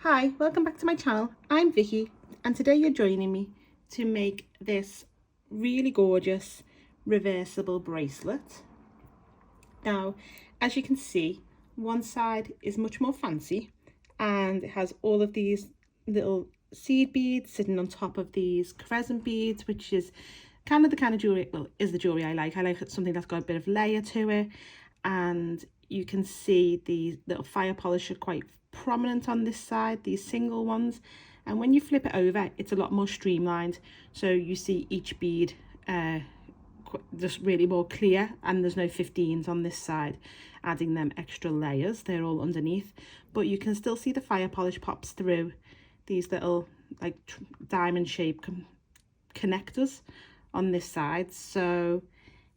Hi, welcome back to my channel. I'm Vicky and today you're joining me to make this really gorgeous reversible bracelet. Now, as you can see, one side is much more fancy and it has all of these little seed beads sitting on top of these crescent beads, which is kind of the kind of jewelry, well, is the jewelry I like. I like something that's got a bit of layer to it, and you can see these little fire polish are quite prominent on this side, these single ones, and when you flip it over it's a lot more streamlined, so you see each bead just really more clear, and there's no 15s on this side adding them extra layers. They're all underneath, but you can still see the fire polish pops through these little like diamond shaped connectors on this side. So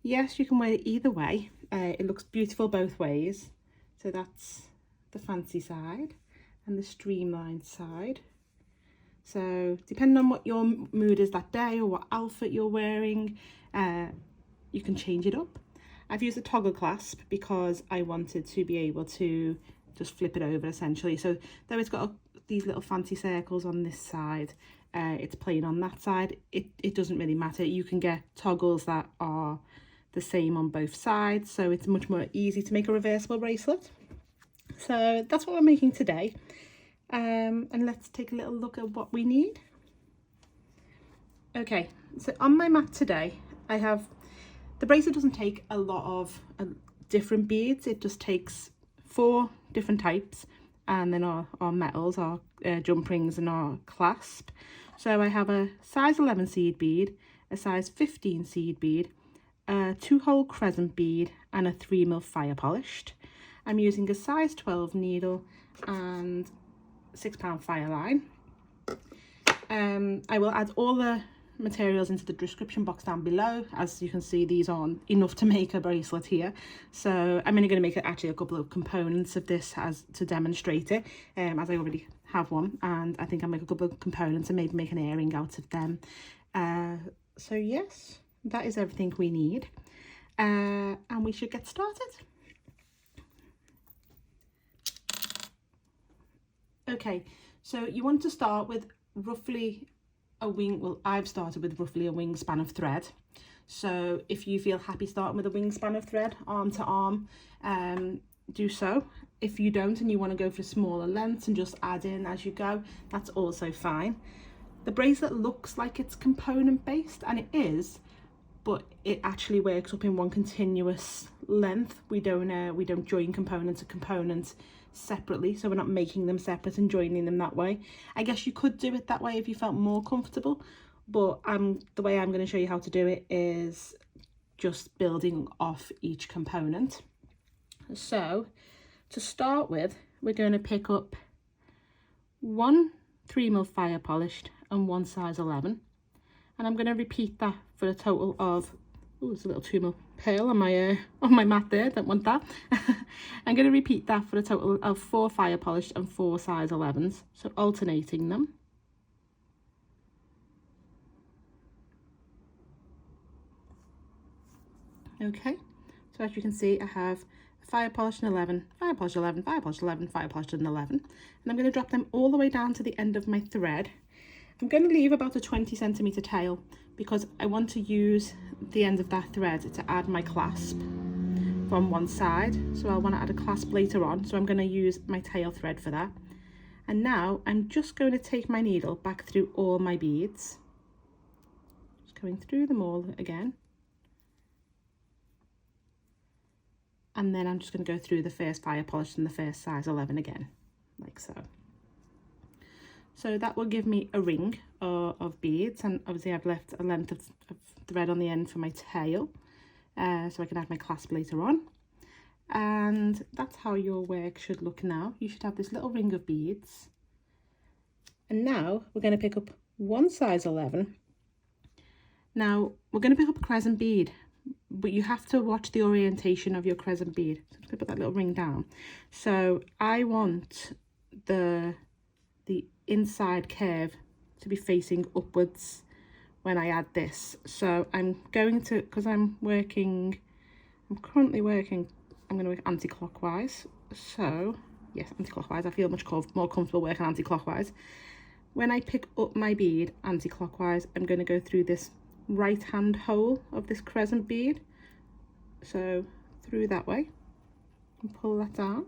yes, you can wear it either way. It looks beautiful both ways. So that's the fancy side and the streamlined side. So depending on what your mood is that day or what outfit you're wearing, you can change it up. I've used a toggle clasp because I wanted to be able to just flip it over essentially. So though it's got these little fancy circles on this side, it's plain on that side. It doesn't really matter. You can get toggles that are the same on both sides, so it's much more easy to make a reversible bracelet. So that's what we're making today, and let's take a little look at what we need. Okay, so on my mat today I have, the bracelet doesn't take a lot of different beads, it just takes 4 different types, and then our metals, our jump rings and our clasp. So I have a size 11 seed bead, a size 15 seed bead, a 2-hole crescent bead and a 3mm fire polished. I'm using a size 12 needle and 6-pound fire line. I will add all the materials into the description box down below. As you can see, these aren't enough to make a bracelet here, so I'm only going to make actually a couple of components of this as to demonstrate it, as I already have one, and I think I'll make a couple of components and maybe make an earring out of them. So yes, that is everything we need, and we should get started. Okay, so you want to start with roughly a wing, well, I've started with roughly a wingspan of thread. So if you feel happy starting with a wingspan of thread arm to arm, do so. If you don't and you want to go for smaller lengths and just add in as you go, that's also fine. The bracelet looks like it's component based, and it is, but it actually works up in one continuous length. We don't join component to component separately, so we're not making them separate and joining them that way. I guess you could do it that way if you felt more comfortable, but the way I'm going to show you how to do it is just building off each component. So to start with, we're going to pick up 1 3mm fire polished and 1 size 11, and I'm going to repeat that for a total of, oh, there's a little 2mm pearl on my mat there, don't want that. I'm going to repeat that for a total of 4 fire polished and 4 size 11s, so alternating them. Okay, so as you can see, I have fire polished and 11, fire polished 11, fire polished 11, fire polished and 11, and I'm going to drop them all the way down to the end of my thread. I'm going to leave about a 20cm tail because I want to use the end of that thread to add my clasp from one side, so I want to add a clasp later on, so I'm going to use my tail thread for that. And now I'm just going to take my needle back through all my beads, just going through them all again, and then I'm just going to go through the first fire polish and the first size 11 again, like so. So that will give me a ring of beads, and obviously I've left a length of thread on the end for my tail, so I can add my clasp later on. And that's how your work should look now. You should have this little ring of beads. And now we're going to pick up 1 size 11. Now we're going to pick up a crescent bead, but you have to watch the orientation of your crescent bead. So I'm going to put that little ring down. So I want the inside curve to be facing upwards when I add this. So I'm going to, because I'm currently working, I'm going to work anti-clockwise. So yes, anti-clockwise. I feel much more comfortable working anti-clockwise. When I pick up my bead anti-clockwise, I'm going to go through this right hand hole of this crescent bead, so through that way, and pull that down.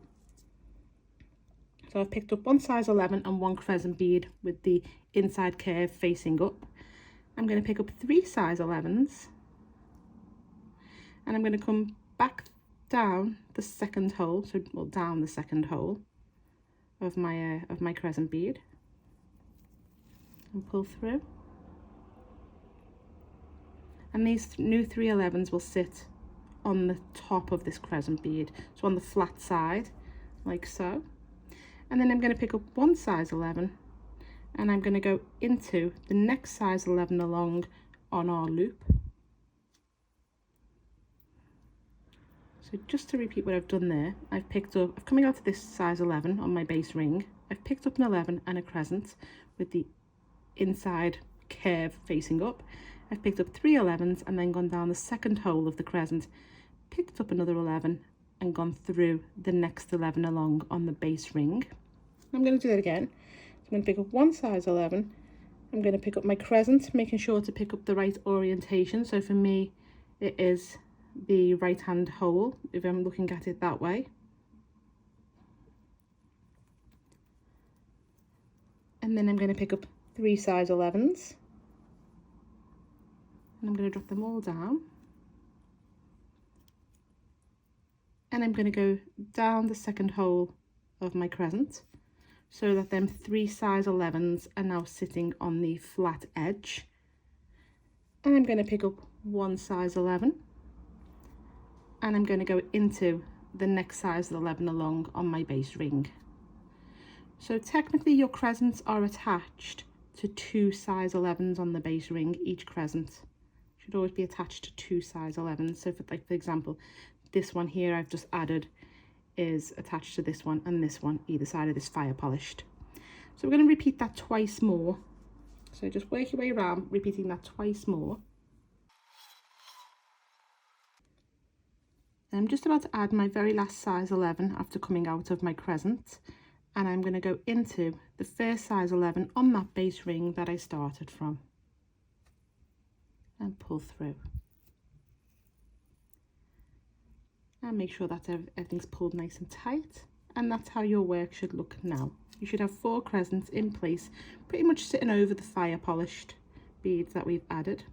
So I've picked up one size 11 and one crescent bead with the inside curve facing up. I'm going to pick up 3 size 11s, and I'm going to come back down the second hole, so well, down the second hole of my crescent bead, and pull through. And these new 3 11s will sit on the top of this crescent bead, so on the flat side, like so. And then I'm going to pick up one size 11, and I'm going to go into the next size 11 along on our loop. So just to repeat what I've done there, I'm coming out of this size 11 on my base ring. I've picked up an 11 and a crescent with the inside curve facing up. I've picked up 3 11s and then gone down the second hole of the crescent, picked up another 11 and gone through the next 11 along on the base ring. I'm going to do that again. So I'm going to pick up one size 11. I'm going to pick up my crescent, making sure to pick up the right orientation. So for me, it is the right hand hole if I'm looking at it that way. And then I'm going to pick up 3 size 11s. And I'm going to drop them all down. And I'm going to go down the second hole of my crescent, so that them 3 size 11s are now sitting on the flat edge. And I'm going to pick up one size 11, and I'm going to go into the next size 11 along on my base ring. So technically your crescents are attached to 2 size 11s on the base ring. Each crescent should always be attached to 2 size 11s. So for example, this one here I've just added is attached to this one, and this one either side of this fire polished. So we're going to repeat that twice more. So just work your way around, repeating that twice more. I'm just about to add my very last size 11 after coming out of my crescent, and I'm going to go into the first size 11 on that base ring that I started from, and pull through. And make sure that everything's pulled nice and tight, and that's how your work should look now. You should have 4 crescents in place, pretty much sitting over the fire polished beads that we've added,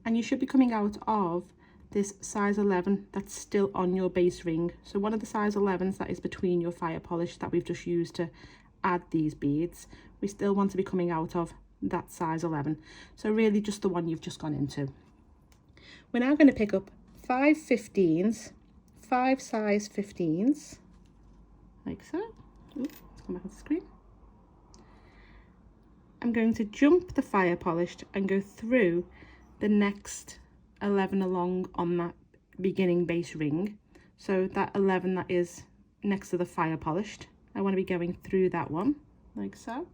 and you should be coming out of this size 11 that's still on your base ring. So one of the size 11s that is between your fire polish that we've just used to add these beads, we still want to be coming out of that size 11, so really just the one you've just gone into. We're now going to pick up 5 15s, 5 size 15s, like so. Ooh, let's come back on the screen. I'm going to jump the fire polished and go through the next 11 along on that beginning base ring. So that 11 that is next to the fire polished, I want to be going through that one, like so,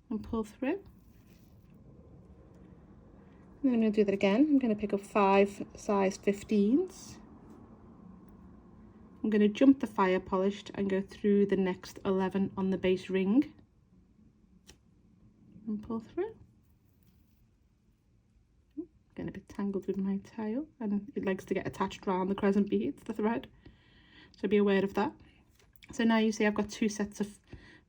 and pull through. And then I'm going to do that again. I'm going to pick up 5 size 15s. I'm going to jump the fire polished and go through the next 11 on the base ring and pull through. Getting a bit tangled with my tail, and it likes to get attached around the crescent beads, the thread, so be aware of that. So now you see I've got 2 sets of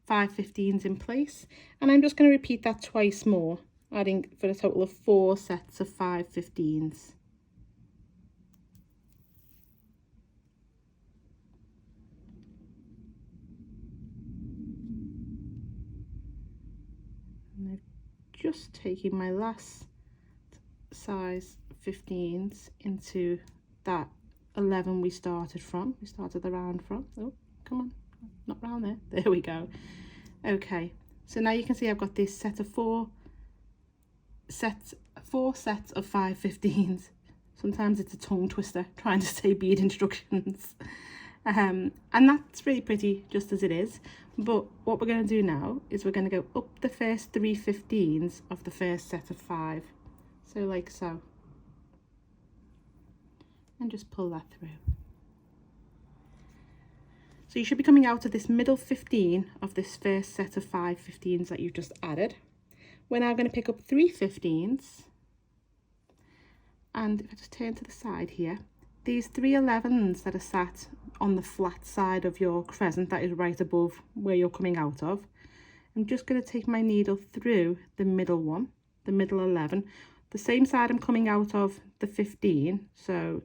5 15s in place, and I'm just going to repeat that twice more, adding for a total of 4 sets of 5 15s. And I've just taken my last size 15s into that 11 we started the round from. Oh, come on, not round there. There we go. Okay, so now you can see I've got this set of 4 sets of 5 15s. Sometimes it's a tongue twister trying to say bead instructions. And that's really pretty just as it is. But what we're going to do now is we're going to go up the first 3 15s of the first set of 5. So like so. And just pull that through. So you should be coming out of this middle 15 of this first set of 5 15s that you've just added. We're now going to pick up 3 15s, and if I just turn to the side here, these 3 11s that are sat on the flat side of your crescent that is right above where you're coming out of, I'm just going to take my needle through the middle one, the middle 11, the same side I'm coming out of the 15, so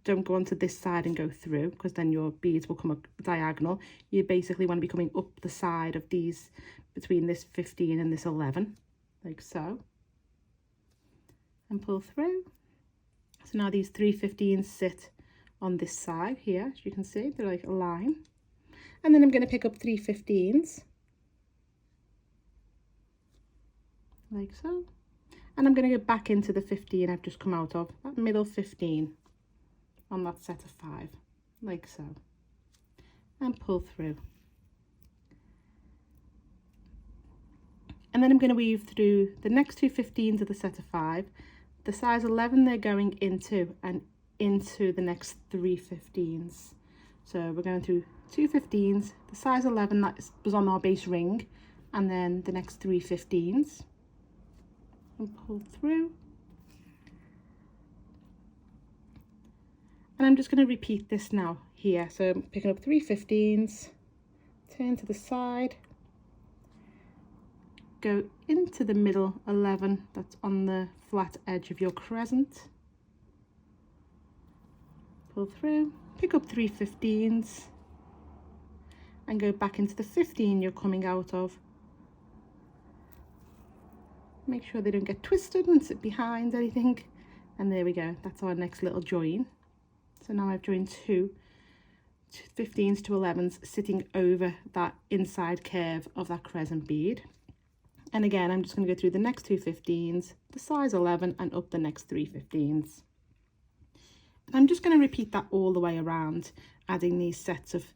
don't go onto this side and go through, because then your beads will come up diagonal. You basically want to be coming up the side of these, between this 15 and this 11, like so, and pull through. So now these 3 15s sit on this side here, as you can see, they're like a line. And then I'm going to pick up 3 15s, like so. And I'm going to go back into the 15 I've just come out of, that middle 15 on that set of 5, like so. And pull through. And then I'm going to weave through the next 2 15s of the set of 5. The size 11 they're going into, and into the next 3 15s. So we're going through 2 15s, the size 11 that was on our base ring, and then the next 3 15s. And pull through. And I'm just going to repeat this now here. So I'm picking up 3 15s, turn to the side, go into the middle 11 that's on the flat edge of your crescent, pull through, pick up 3 15s, and go back into the 15 you're coming out of. Make sure they don't get twisted and sit behind anything. And there we go, that's our next little join. So now I've joined 2 15s to 11s sitting over that inside curve of that crescent bead. And again, I'm just going to go through the next 2 15s, the size 11, and up the next 3 15s. And I'm just going to repeat that all the way around, adding these sets of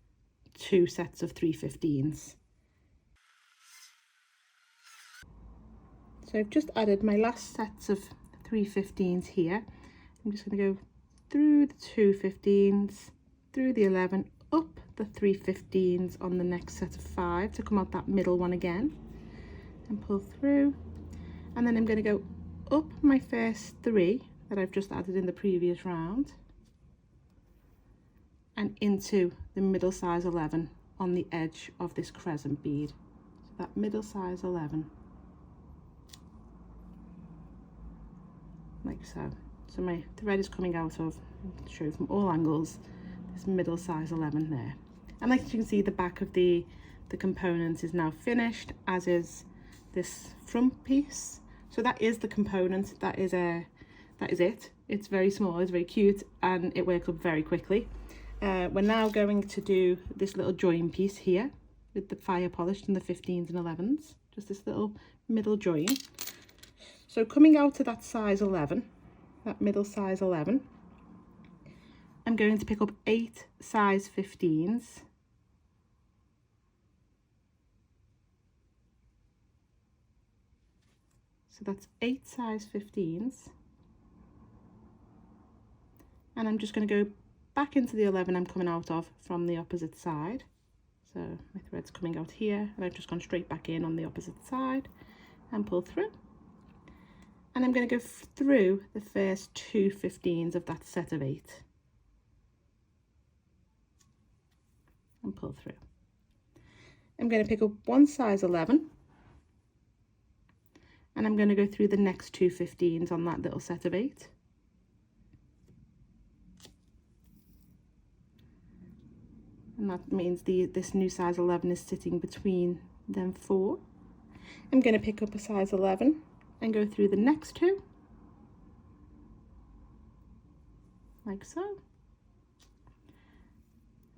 2 sets of 3 15s. So I've just added my last sets of 3 15s here. I'm just going to go through the 2 15s, through the 11, up the 3 15s on the next set of 5 to come out that middle one again, and pull through. And then I'm going to go up my first 3 that I've just added in the previous round, and into the middle size 11 on the edge of this crescent bead. So that middle size 11, like so. So my thread is coming out of, I'll show you from all angles, this middle size 11 there. And like you can see, the back of the component is now finished, as is this front piece. So that is the component, that is it. It's very small, it's very cute, and it works up very quickly. We're now going to do this little join piece here with the fire polished and the 15s and 11s, just this little middle join. So coming out to that size 11, that middle size 11, I'm going to pick up 8 size 15s, so that's 8 size 15s, and I'm just going to go back into the 11 I'm coming out of from the opposite side. So my thread's coming out here, and I've just gone straight back in on the opposite side and pull through. And I'm going to go through the first 2 15s of that set of 8 and pull through. I'm going to pick up 1 size 11, and I'm going to go through the next 2 15s on that little set of 8. And that means this new size 11 is sitting between them 4. I'm going to pick up a size 11 and go through the next 2, like so,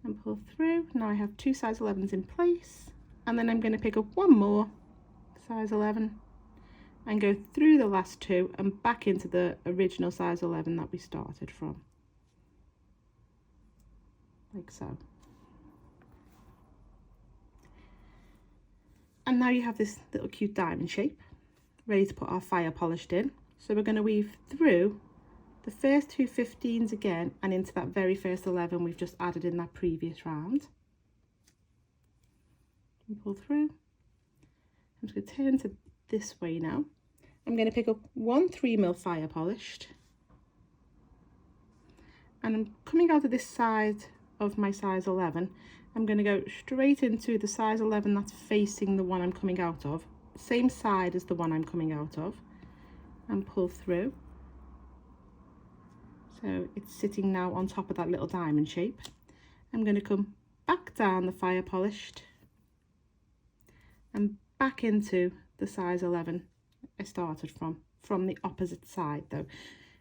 and pull through. Now I have 2 size 11s in place, and then I'm going to pick up 1 more size 11 and go through the last 2 and back into the original size 11 that we started from, like so. And now you have this little cute diamond shape ready to put our fire polished in. So we're going to weave through the first 2 15s again and into that very first 11 we've just added in that previous round. and pull through. I'm just going to turn to this way now. I'm going to pick up one 3mm fire polished, and I'm coming out of this side of my size 11. I'm going to go straight into the size 11 that's facing the one I'm coming out of, same side as the one I'm coming out of, and pull through. So it's sitting now on top of that little diamond shape. I'm going to come back down the fire polished and back into the size 11 I started from the opposite side though,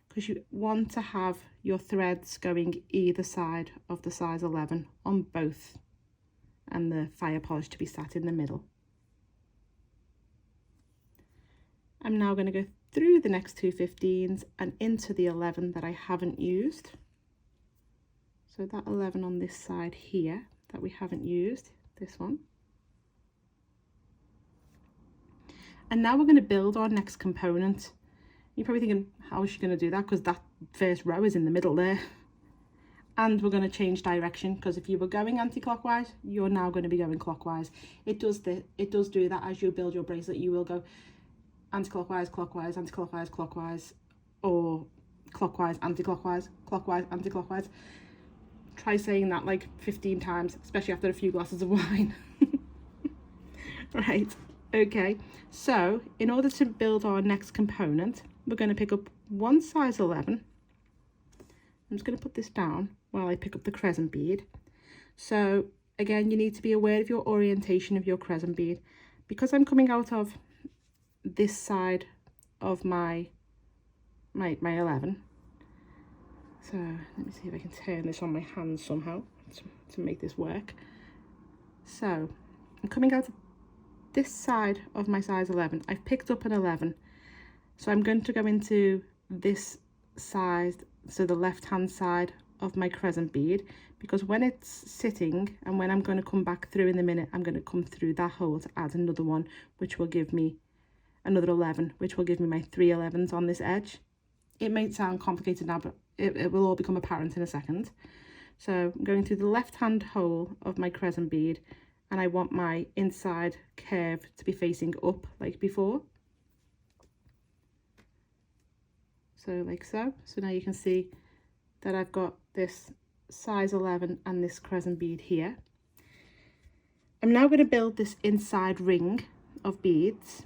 because you want to have your threads going either side of the size 11 on both, and the fire polish to be sat in the middle. I'm now going to go through the next two 15s and into the 11 that I haven't used. So that 11 on this side here that we haven't used, this one. And now we're going to build our next component. You're probably thinking, how is she going to do that? Because that first row is in the middle there. And we're going to change direction, because if you were going anti-clockwise, you're now going to be going clockwise. It does do that as you build your bracelet. You will go anti-clockwise, clockwise, anti-clockwise, clockwise, or clockwise, anti-clockwise, clockwise, anti-clockwise. Try saying that like 15 times, especially after a few glasses of wine. Right, okay. So in order to build our next component, we're going to pick up one size 11. I'm just going to put this down while I pick up the crescent bead. So again, you need to be aware of your orientation of your crescent bead. Because I'm coming out of this side of my 11. So let me see if I can turn this on my hand somehow to make this work. So I'm coming out of this side of my size 11. I've picked up an 11. So I'm going to go into this side, so the left hand side of my crescent bead, because when it's sitting and when I'm going to come back through in a minute, I'm going to come through that hole to add another one, which will give me another 11, which will give me my 3 11s on this edge. It may sound complicated now, but it will all become apparent in a second. So I'm going through the left hand hole of my crescent bead, and I want my inside curve to be facing up like before. So like so. So now you can see that I've got this size 11 and this crescent bead here. I'm now going to build this inside ring of beads.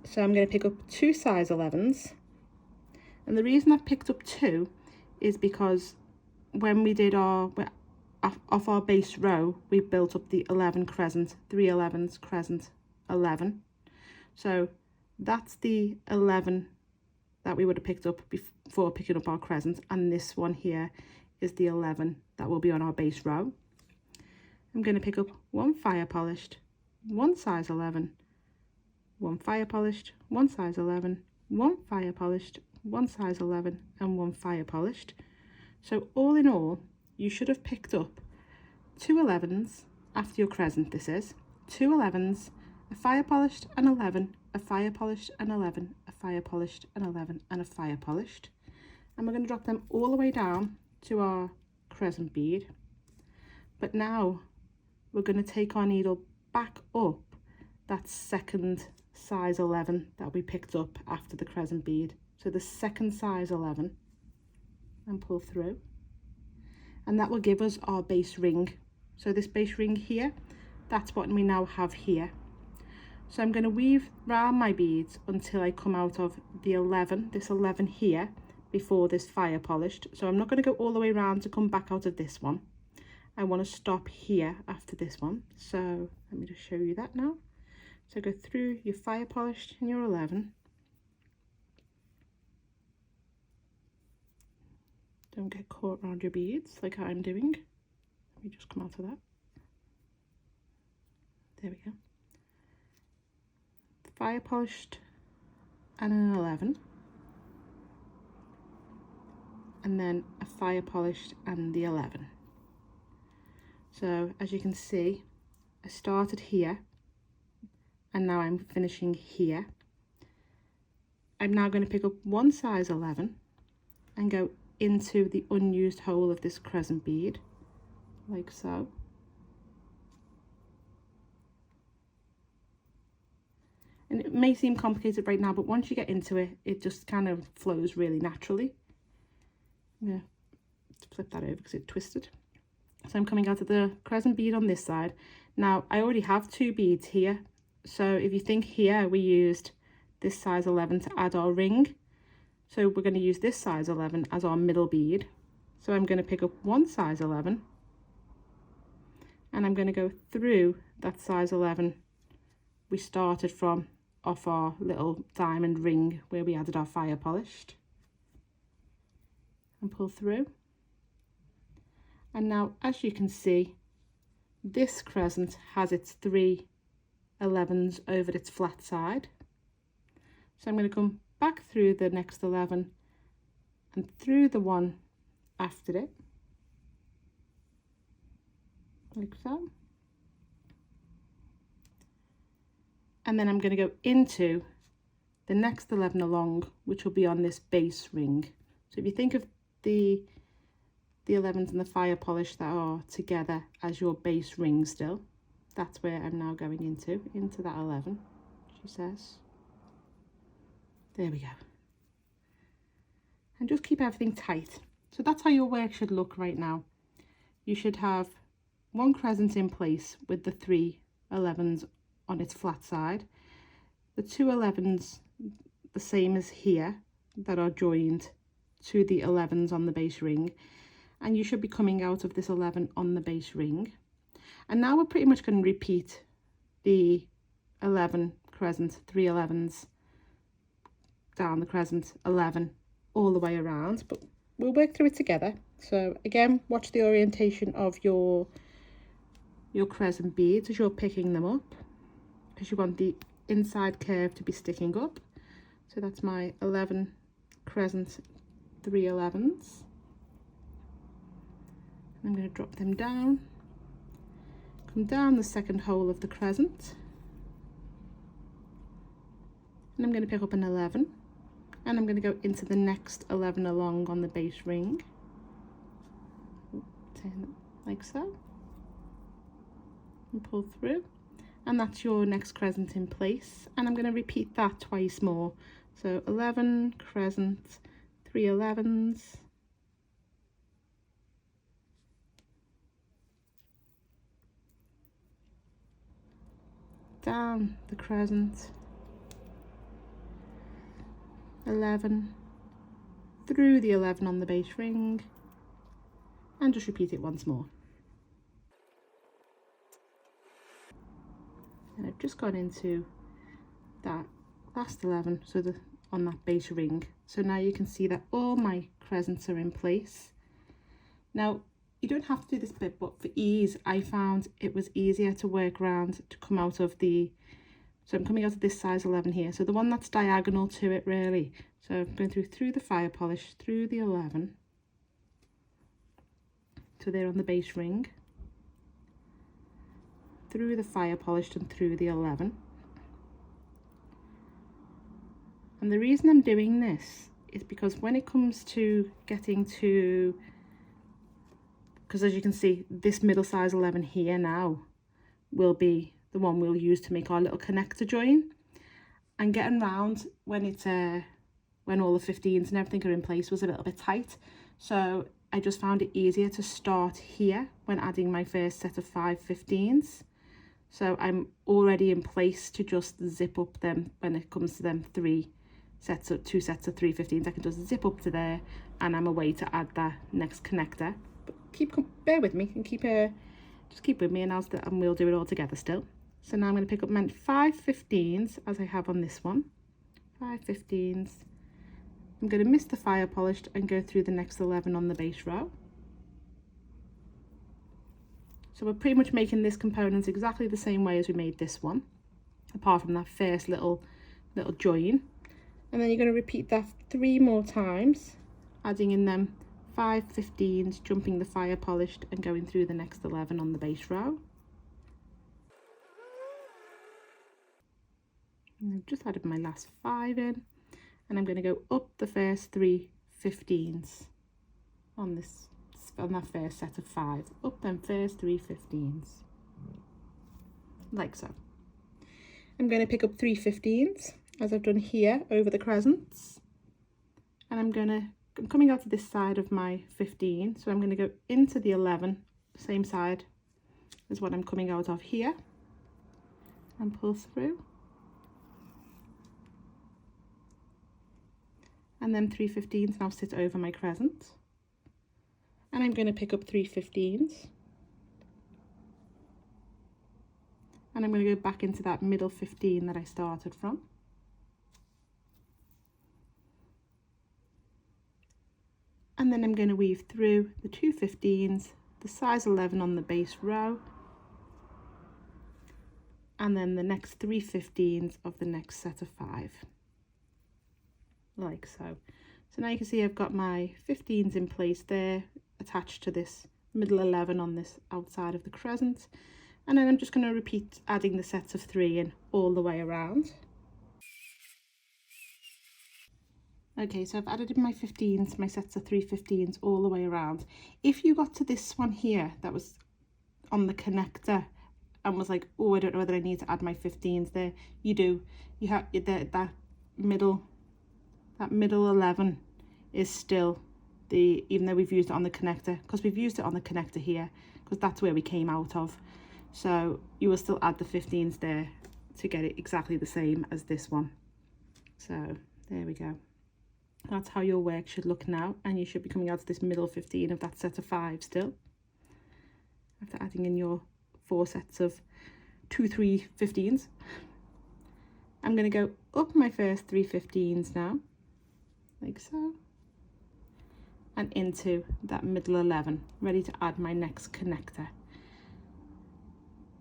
So I'm going to pick up two size 11s. And the reason I've picked up two is because when we did off our base row, we built up the 11 crescent, 3 11s, crescent, 11. So that's the 11 that we would have picked up before picking up our crescent, and this one here is the 11 that will be on our base row. I'm going to pick up one fire polished, one size 11, one fire polished, one size 11, one fire polished, one size 11, and one fire polished. So all in all, you should have picked up 2 11s after your crescent. This is 2 11s, a fire polished, an 11, a fire polished, an 11, a fire polished, an 11, and a fire polished. And we're going to drop them all the way down to our crescent bead. But now we're going to take our needle back up that second size 11 that we picked up after the crescent bead. So the second size 11, and pull through. And that will give us our base ring. So this base ring here, that's what we now have here. So I'm going to weave round my beads until I come out of the 11, this 11 here, before this fire polished. So I'm not going to go all the way around to come back out of this one. I want to stop here after this one. So let me just show you that now. So go through your fire polished and your 11. Don't get caught around your beads like I'm doing. Let me just come out of that. There we go. Fire polished and an 11. And then a fire polished and the 11. So as you can see, I started here and now I'm finishing here. I'm now going to pick up one size 11 and go into the unused hole of this crescent bead, like so. may seem complicated right now, but once you get into it, it just kind of flows really naturally. Yeah, flip that over because it twisted. So I'm coming out of the crescent bead on this side. Now I already have 2 beads here, so if you think here we used this size 11 to add our ring, so we're going to use this size 11 as our middle bead. So I'm going to pick up one size 11 and I'm going to go through that size 11 we started from off our little diamond ring where we added our fire polished, and pull through. And now, as you can see, this crescent has its 3 11s over its flat side. So I'm going to come back through the next 11 and through the one after it, like so. And then I'm going to go into the next 11 along, which will be on this base ring. So if you think of the 11s and the fire polish that are together as your base ring still, that's where I'm now going into that 11, she says. There we go. And just keep everything tight. So that's how your work should look right now. You should have one crescent in place with the 3 11s on its flat side, the 2 11s the same as here that are joined to the 11s on the base ring, and you should be coming out of this 11 on the base ring. And now we're pretty much going to repeat the 11 crescent, 3 11s down the crescent, 11 all the way around, but we'll work through it together. So again, watch the orientation of your crescent beads as you're picking them up, because you want the inside curve to be sticking up. So that's my 11 crescent, 3 11s. I'm going to drop them down, come down the second hole of the crescent, and I'm going to pick up an 11, and I'm going to go into the next 11 along on the base ring, turn it like so, and pull through. And that's your next crescent in place, and I'm going to repeat that twice more. So 11 crescent, 3 11s, down the crescent, 11, through the 11 on the base ring, and just repeat it once more. And I've just gone into that last 11, so on that base ring. So now you can see that all my crescents are in place. Now you don't have to do this bit, but for ease I found it was easier to work around to come out of the, so I'm coming out of this size 11 here, so the one that's diagonal to it really. So I'm going through the fire polish, through the 11, so they're on the base ring, through the fire polished and through the 11. And the reason I'm doing this is because when it comes to getting to, because as you can see, this middle size 11 here now will be the one we'll use to make our little connector join, and getting round when it's when all the 15s and everything are in place was a little bit tight. So I just found it easier to start here when adding my first set of 5 15s. So I'm already in place to just zip up them when it comes to them 2 sets of 3 15s. I can just zip up to there and I'm away to add that next connector. But bear with me and just keep with me, and we'll do it all together still. So now I'm going to pick up my 5 15s as I have on this one. 5 15s. I'm going to miss the fire polished and go through the next 11 on the base row. So we're pretty much making this component exactly the same way as we made this one, apart from that first little join. And then you're going to repeat that 3 more times, adding in them 5 15s, jumping the fire polished and going through the next 11 on the base row. And I've just added my last 5 in, and I'm going to go up the first 3 15s on that first set of 5, up them first 3 15s, like so. I'm going to pick up 3 15s as I've done here over the crescents, and I'm coming out to this side of my 15, so I'm going to go into the 11, same side as what I'm coming out of here, and pull through, and then 3 15s now sit over my crescent, and I'm going to pick up 3 15s, and I'm going to go back into that middle 15 that I started from. And then I'm going to weave through the 2 15s, the size 11 on the base row, and then the next 3 15s of the next set of 5, like so. So now you can see I've got my 15s in place there, attached to this middle 11 on this outside of the crescent. And then I'm just going to repeat adding the sets of 3 in all the way around. Okay, so I've added in my 15s, my sets of 3 15s all the way around. If you got to this one here that was on the connector and was like, oh, I don't know whether I need to add my 15s there, you do. You have that middle 11 is still the, even though we've used it on the connector, because we've used it on the connector here, because that's where we came out of. So you will still add the 15s there to get it exactly the same as this one. So there we go. That's how your work should look now, and you should be coming out to this middle 15 of that set of 5 still, after adding in your 4 sets of 2 3 15s. I'm going to go up my first 3 15s now, like so, and into that middle 11, ready to add my next connector.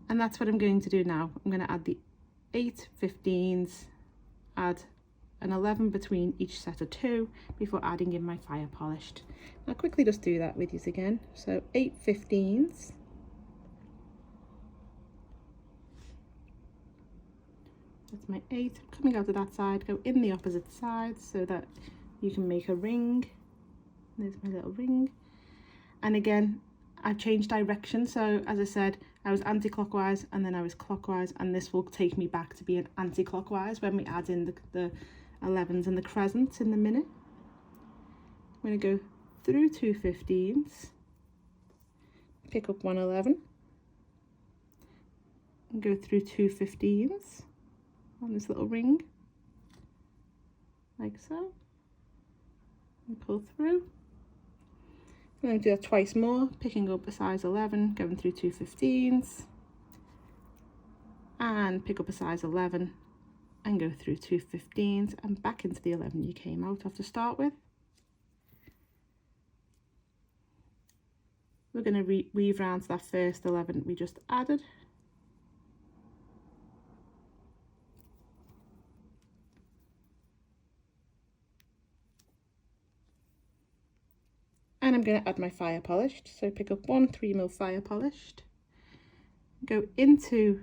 And that's what I'm going to do now. I'm going to add the 8 15s, add an 11 between each set of 2 before adding in my fire polished. I'll quickly just do that with you again. So 8 15s, that's my 8, coming out of that side, go in the opposite side so that you can make a ring. There's my little ring. And again, I've changed direction, so as I said, I was anti-clockwise and then I was clockwise, and this will take me back to being anti-clockwise when we add in the 11s and the crescents in the minute. I'm going to go through 2 15s, pick up 1 11, and go through 2 15s on this little ring, like so, and pull through. I'm going to do that twice more, picking up a size 11, going through 2 15s, and pick up a size 11 and go through 2 15s and back into the 11 you came out of to start with. We're going to weave round to that first 11 we just added. And I'm going to add my fire polished, so pick up 1 3mm fire polished, go into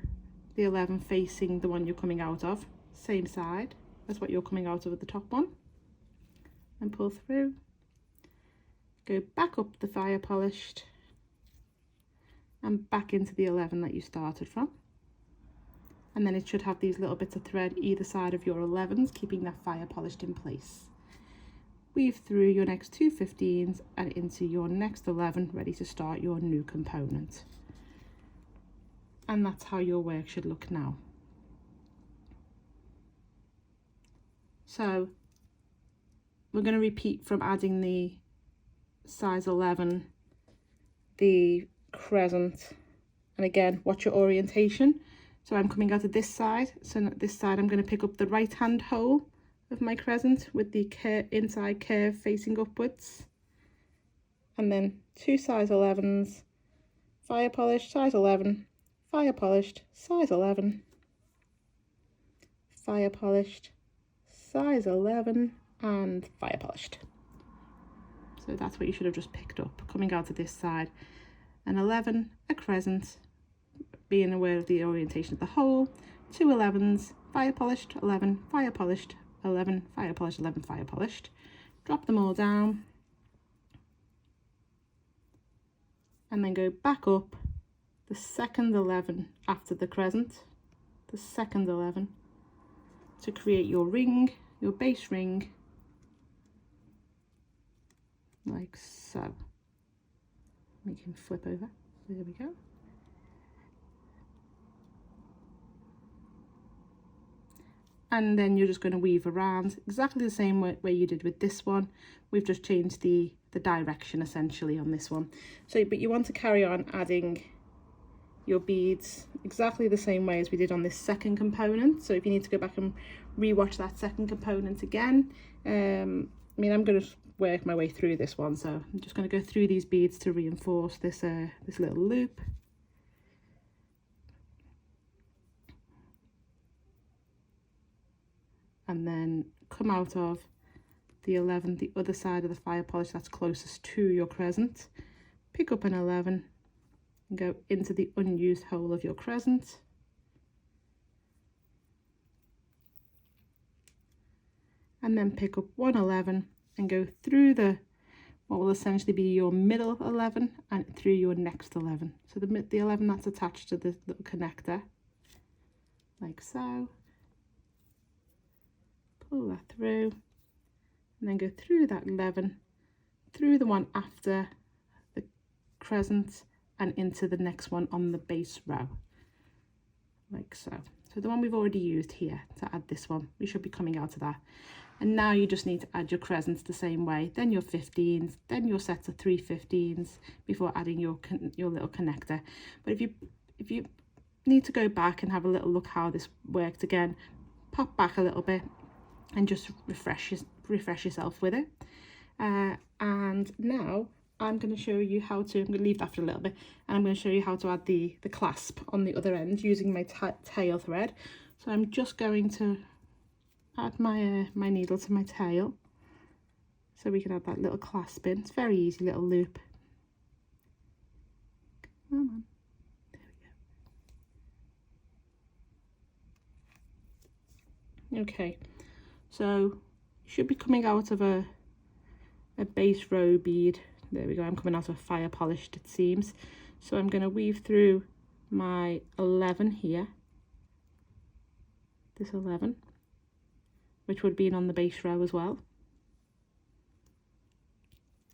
the 11 facing the one you're coming out of, same side as what you're coming out of at the top one, and pull through, go back up the fire polished and back into the 11 that you started from, and then it should have these little bits of thread either side of your 11s, keeping that fire polished in place. Weave through your next 2 15s and into your next 11, ready to start your new component. And that's how your work should look now. So we're going to repeat from adding the size 11, the crescent, and again, watch your orientation. So I'm coming out of this side, so this side I'm going to pick up the right hand hole of my crescent with the inside curve facing upwards, and then 2 size 11s, fire polished, size 11, fire polished, size 11, fire polished, size 11, and fire polished. So that's what you should have just picked up coming out of this side. An 11, a crescent, being aware of the orientation of the hole, 2 11s, fire polished, 11, fire polished, 11, fire polished, 11, fire polished. Drop them all down and then go back up the second 11 after the crescent, the second 11 to create your ring, your base ring, like so. Make him flip over. There we go. And then you're just going to weave around exactly the same way you did with this one. We've just changed the direction essentially on this one. So, but you want to carry on adding your beads exactly the same way as we did on this second component. So if you need to go back and rewatch that second component again, I mean, I'm going to work my way through this one, so I'm just going to go through these beads to reinforce this this little loop. And then come out of the 11, the other side of the fire polish that's closest to your crescent. Pick up an 11 and go into the unused hole of your crescent. And then pick up one 11 and go through what will essentially be your middle 11 and through your next 11. So the 11 that's attached to this little connector, like so. Pull that through and then go through that 11, through the one after the crescent and into the next one on the base row, like so. So the one we've already used here to add this one, we should be coming out of that. And now you just need to add your crescents the same way, then your 15s, then your sets of 3 15s before adding your little connector. But if you need to go back and have a little look how this worked again, pop back a little bit and just refresh yourself with it. And now I'm going to show you how to, I'm going to leave that for a little bit, and I'm going to show you how to add the clasp on the other end using my tail thread. So I'm just going to add my needle to my tail so we can add that little clasp in. It's a very easy little loop. Come on. There we go. Okay, so you should be coming out of a base row bead. There we go, I'm coming out of a fire polished, it seems. So I'm going to weave through my 11 here, this 11, which would be on the base row as well,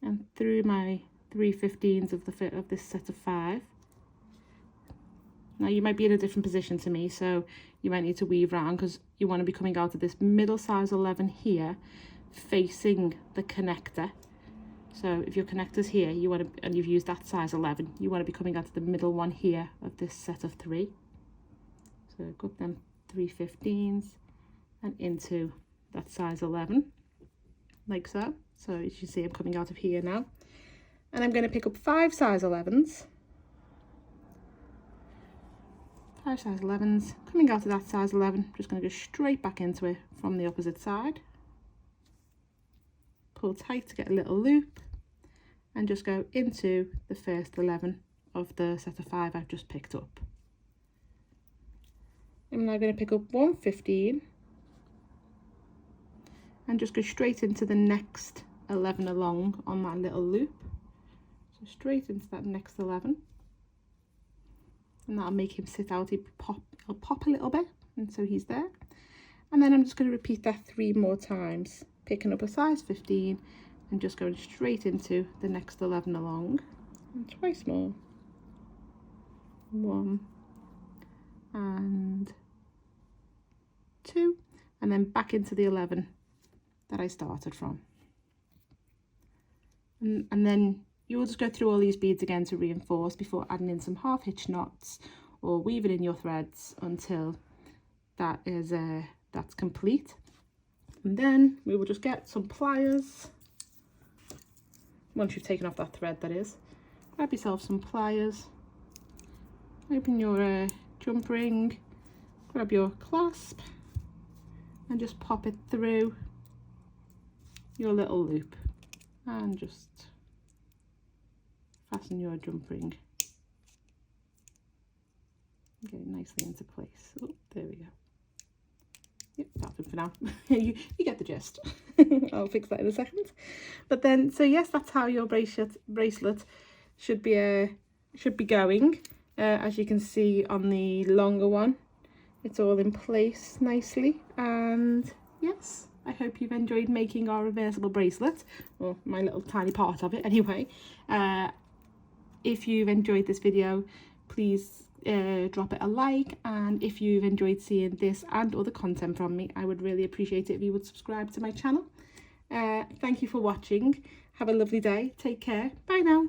and through my 3 15s of this set of 5. Now you might be in a different position to me, so you might need to weave around because you want to be coming out of this middle size 11 here, facing the connector. So if your connector's here, you want to, and you've used that size 11, you want to be coming out of the middle one here of this set of 3. So go up them 3 15s and into that size 11, like so. So as you see, I'm coming out of here now, and I'm going to pick up 5 size 11s. 5 size 11s, coming out of that size 11, just going to go straight back into it from the opposite side. Pull tight to get a little loop, and just go into the first 11 of the set of 5 I've just picked up. I'm now going to pick up 1 15 and just go straight into the next 11 along on that little loop. So straight into that next 11. And that'll make him sit out. He'll pop a little bit, and so he's there. And then I'm just going to repeat that 3 more times, picking up a size 15 and just going straight into the next 11 along, and twice more. 1 and 2, and then back into the 11 that I started from. And then you will just go through all these beads again to reinforce before adding in some half hitch knots or weaving in your threads until that is that's complete. And then we will just get some pliers. Once you've taken off that thread, that is, grab yourself some pliers, open your jump ring, grab your clasp and just pop it through your little loop and just fasten your jump ring. Get it nicely into place. Oh, there we go. Yep, that's it for now. you get the gist. I'll fix that in a second. But then, so yes, that's how your bracelet should be going. As you can see on the longer one, it's all in place nicely. And yes, I hope you've enjoyed making our reversible bracelet, or my little tiny part of it anyway. If you've enjoyed this video, please drop it a like, and if you've enjoyed seeing this and other content from me, I would really appreciate it if you would subscribe to my channel. Thank you for watching. Have a lovely day. Take care. Bye now.